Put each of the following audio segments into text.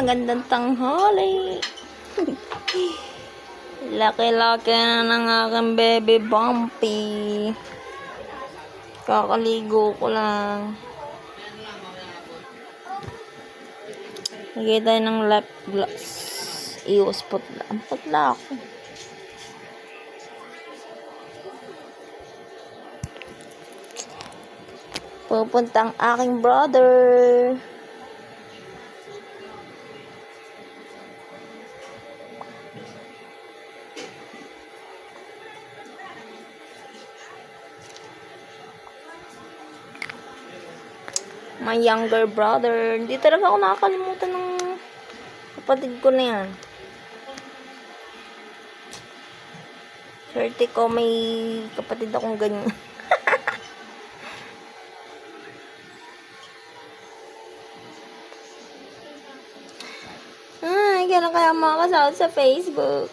magandang tanghali. Laki-laki na ng aking baby Bumpy. Kakaligo ko lang. Lagay tayo ng lip gloss. Iwas putla. Ang putla ako. Pupunta ang aking brother. My younger brother. Hindi talaga ako nakakalimutan ng kapatid ko na yan. Swerte ko may kapatid akong ganyan. Ay, kailan kaya makakasahod sa Facebook?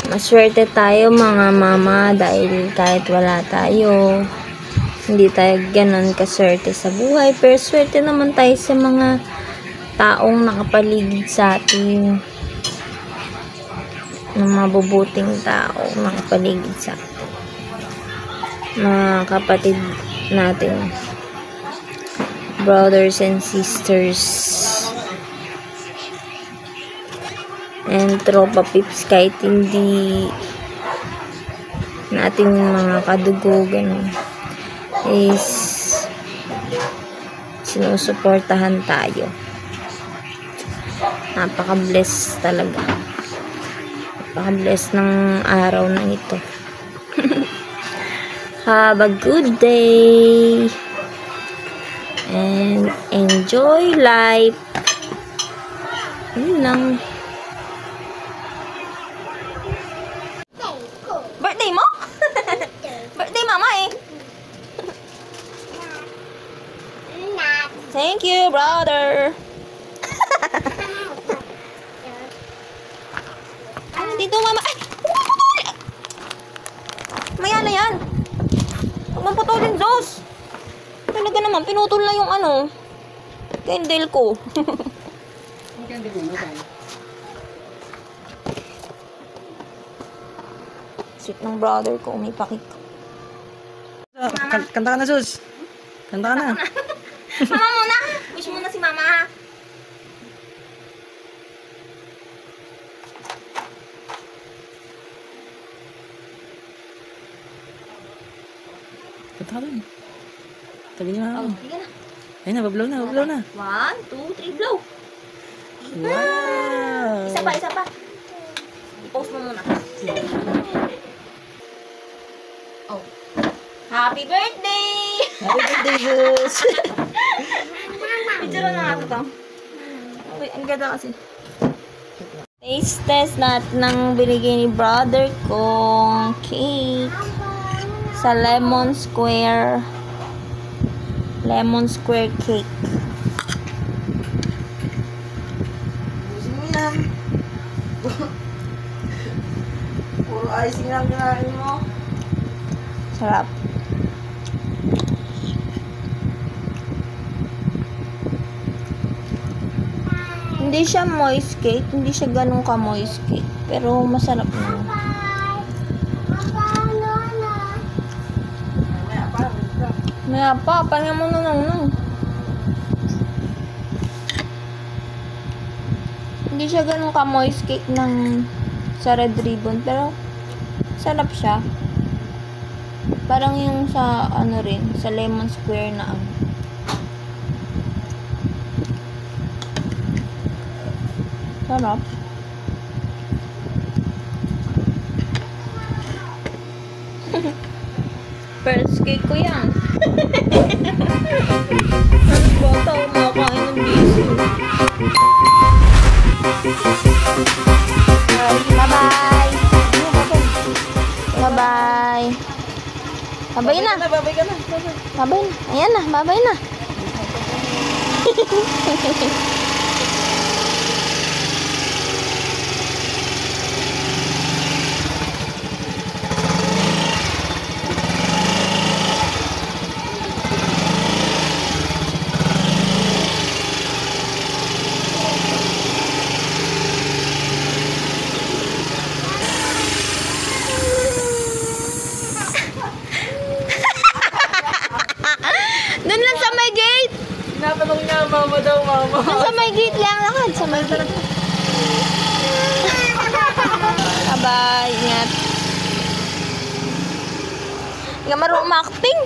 Maswerte tayo mga mama dahil kahit wala tayo, hindi tayo ganon kaswerte sa buhay. Pero swerte naman tayo sa mga taong nakapaligid sa atin. Ng mabubuting tao nakapaligid sa atin. Mga kapatid natin. Brothers and sisters. And tropa pips kahit hindi natin mga kadugo ganun is sinusuportahan tayo. Napaka-bless talaga. Napaka-bless ng araw na ito. Have a good day and enjoy life. Yun lang. Birthday mo? Birthday mama eh. Thank you, brother. Dito mama. Ay! Maya na yan. Huwag mong putulin, Diyos. Talaga naman, pinutol na yung ano. Candle ko. Candle mo na tayo. Sweet ng brother ko, may pakik. Kanta ka na, Sus. Kanta ka na. Mama muna! Wish muna si mama ha. Kanta ka rin. Tabi niyo na. Oh, sige na. Ayun na, bablaw na, bablaw na. 1, 2, 3, blow. Wow! Isa pa. I-post mo muna. Oh. Happy birthday! Happy birthday, Sus! Picture na nga ito. Uy, ang ganda kasi. Taste test natin ng binigay ni brother kong cake sa Lemon Square cake. Gusto mo yan? Puro icing lang kinain mo. Sarap. Hindi siya moist cake. Hindi siya ganun ka moist cake. Pero masarap na. Maya pa. Pahinga mo nung. Hindi siya ganun ka moist cake ng sa Red Ribbon. Pero sarap siya. Parang yung sa ano rin. Sa Lemon Square na ano. Sarap. First cake ko yan. Ano bata ako makakain ng bisyo. Bye-bye. Bye-bye. Babay na. Babay ka na. Babay na. Ayan na. Babay na. Doon lang sa may gate. Tinatanong niya, mama daw, mama. Doon sa may gate lang lakad. Sa may gate. Bye. Ingat. Nga marunong acting.